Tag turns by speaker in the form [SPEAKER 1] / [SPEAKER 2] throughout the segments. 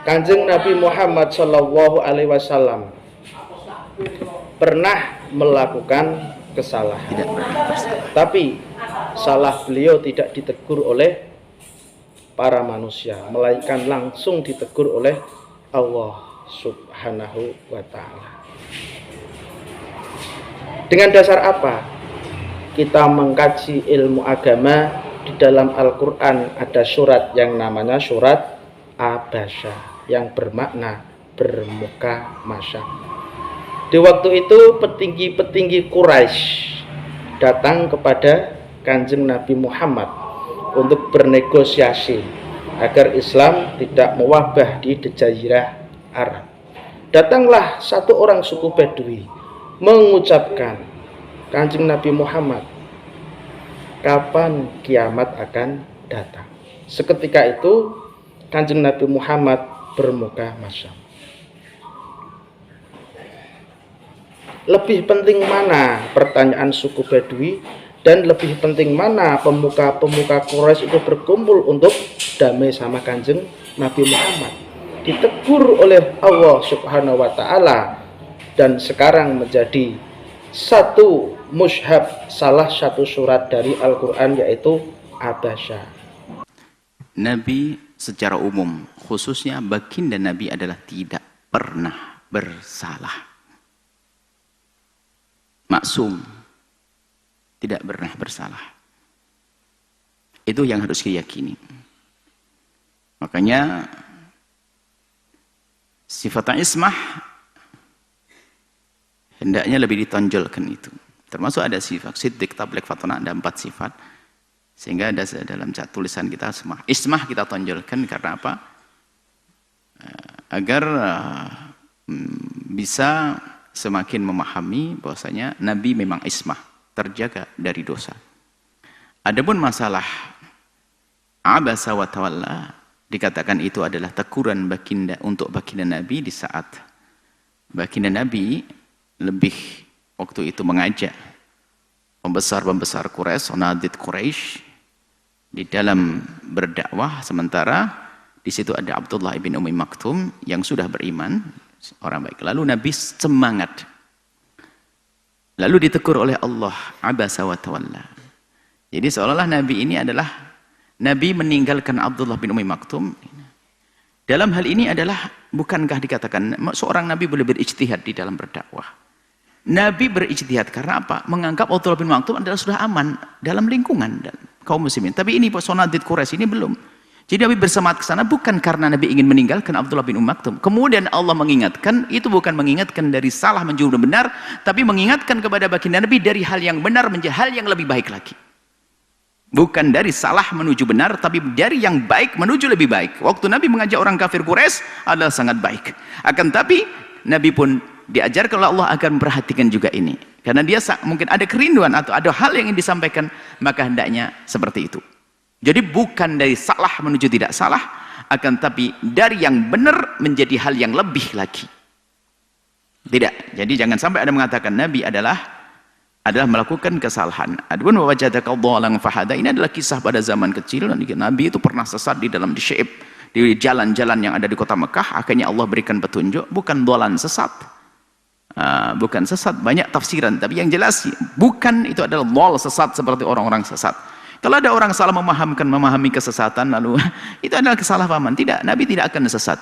[SPEAKER 1] Kanjeng Nabi Muhammad Shallallahu Alaihi Wasallam pernah melakukan kesalahan, tapi salah beliau tidak ditegur oleh para manusia, melainkan langsung ditegur oleh Allah Subhanahu wa Ta'ala. Dengan dasar apa kita mengkaji ilmu agama? Di dalam Al-Quran ada surat yang namanya surat Abasa, yang bermakna bermuka masyam. Di waktu itu petinggi-petinggi Quraisy datang kepada Kanjeng Nabi Muhammad untuk bernegosiasi agar Islam tidak mewabah di Jazirah Arab. Datanglah satu orang suku Badui mengucapkan, Kanjeng Nabi Muhammad, kapan kiamat akan datang? Seketika itu Kanjeng Nabi Muhammad bermuka masyam. Lebih penting mana pertanyaan suku Badui, dan lebih penting mana pemuka-pemuka Quraisy itu berkumpul untuk damai sama Kanjeng Nabi Muhammad? Ditegur oleh Allah Subhanahu wa Ta'ala, dan sekarang menjadi satu mushaf, salah satu surat dari Al-Quran, yaitu Abasa.
[SPEAKER 2] Nabi secara umum, khususnya baginda Nabi, adalah tidak pernah bersalah. Maksum, tidak pernah bersalah. Itu yang harus diyakini. Makanya sifat ismah hendaknya lebih ditonjolkan itu. Termasuk ada sifat siddiq, tabligh, fatona, ada 4 sifat. Sehingga ada dalam tulisan kita ismah kita tonjolkan, karena apa? Agar bisa semakin memahami bahwasanya Nabi memang ismah, terjaga dari dosa. Adapun masalah abasa wa tawalla, dikatakan itu adalah teguran baginda untuk baginda Nabi di saat baginda Nabi lebih waktu itu mengajak pembesar-pembesar Quraisy, Sanadid Quraisy di dalam berdakwah, sementara di situ ada Abdullah ibn Ummi Maktum yang sudah beriman, orang baik. Lalu Nabi semangat. Lalu ditegur oleh Allah, abasa wa tawalla. Jadi seolah-olah Nabi ini adalah Nabi meninggalkan Abdullah bin Ummi Maktum. Dalam hal ini adalah, bukankah dikatakan seorang Nabi boleh berijtihad di dalam berdakwah? Nabi berijtihad karena apa? Menganggap Abdullah bin Maktum adalah sudah aman dalam lingkungan dan kaum muslimin. Tapi ini Sanadid Quraisy ini belum. Jadi Nabi bersemangat ke sana bukan karena Nabi ingin meninggalkan Abdullah bin Ummi Maktum. Kemudian Allah mengingatkan, itu bukan mengingatkan dari salah menuju benar, tapi mengingatkan kepada baginda Nabi dari hal yang benar menjadi hal yang lebih baik lagi. Bukan dari salah menuju benar, tapi dari yang baik menuju lebih baik. Waktu Nabi mengajak orang kafir Quraisy adalah sangat baik. Akan tapi Nabi pun diajarkan oleh Allah agar memperhatikan juga ini. Karena dia mungkin ada kerinduan atau ada hal yang ingin disampaikan, maka hendaknya seperti itu. Jadi bukan dari salah menuju tidak salah, akan tapi dari yang benar menjadi hal yang lebih lagi. Tidak. Jadi jangan sampai ada mengatakan Nabi adalah melakukan kesalahan. Adapun wajadaka dhalan fahada, ini adalah kisah pada zaman kecil. Nabi itu pernah sesat di dalam Syaib, di jalan-jalan yang ada di kota Mekah. Akhirnya Allah berikan petunjuk, bukan dhalan sesat. Bukan sesat, banyak tafsiran, tapi yang jelas bukan itu adalah dhal sesat seperti orang-orang sesat. Kalau ada orang salah memahami kesesatan, lalu itu adalah kesalahpahaman. Tidak, Nabi tidak akan sesat.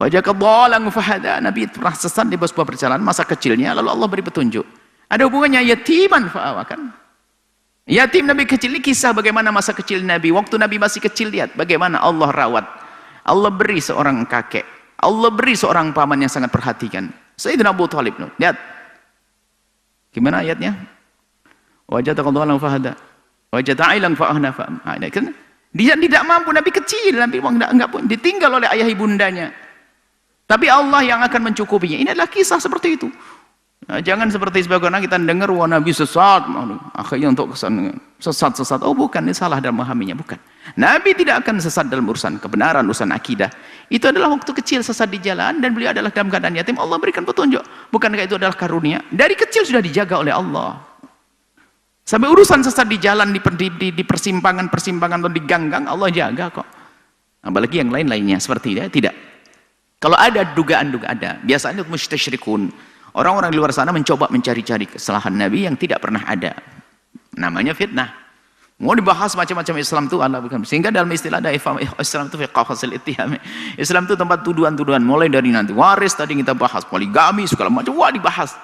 [SPEAKER 2] Wajaka dhalan fahada, Nabi pernah sesat di sebuah perjalanan masa kecilnya, lalu Allah beri petunjuk. Ada hubungannya yatiman fa'awa, kan? Yatim Nabi kecil, ini kisah bagaimana masa kecil Nabi. Waktu Nabi masih kecil, lihat bagaimana Allah rawat. Allah beri seorang kakek, Allah beri seorang paman yang sangat perhatikan. Sayyidina Abu Thalib, lihat. Gimana ayatnya? Wajadaka dhalan fahada, wajada ailan fa'ahna fa'am. Dia tidak mampu, Nabi kecil, Nabi enggak pun ditinggal oleh ayah ibundanya. Tapi Allah yang akan mencukupinya. Ini adalah kisah seperti itu. Nah, jangan seperti sebagaimana kita dengar wah Nabi sesat, akhirnya untuk sesat. Oh bukan, ini salah dalam memahaminya, bukan. Nabi tidak akan sesat dalam urusan kebenaran, urusan akidah. Itu adalah waktu kecil sesat di jalan dan beliau adalah dalam keadaan yatim, Allah berikan petunjuk. Bukankah itu adalah karunia? Dari kecil sudah dijaga oleh Allah. Sampai urusan sesat di jalan, di persimpangan-persimpangan atau di ganggang, Allah jaga kok. Apalagi yang lain-lainnya seperti itu, tidak. Kalau ada dugaan-dugaan ada, biasanya mustasyrikun. Orang-orang di luar sana mencoba mencari-cari kesalahan Nabi yang tidak pernah ada. Namanya fitnah. Mau dibahas macam-macam Islam itu Allah bukan. Sehingga dalam istilah ada Islam itu fiqhasil ittiham. Islam itu tempat tuduhan-tuduhan mulai dari nanti waris tadi kita bahas, poligami segala macam wah dibahas.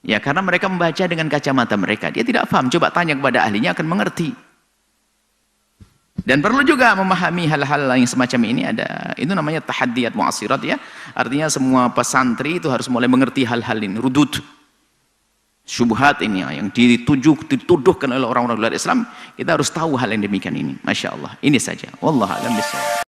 [SPEAKER 2] Ya karena mereka membaca dengan kacamata mereka. Dia tidak paham. Coba tanya kepada ahlinya akan mengerti. Dan perlu juga memahami hal-hal yang semacam ini ada. Itu namanya tahaddiyat mu'asirat ya. Artinya semua pesantri itu harus mulai mengerti hal-hal ini. Rudud. Syubhat ini yang dituduhkan oleh orang-orang luar Islam. Kita harus tahu hal yang demikian ini. Masya Allah. Ini saja. Wallahu a'lam bishawab.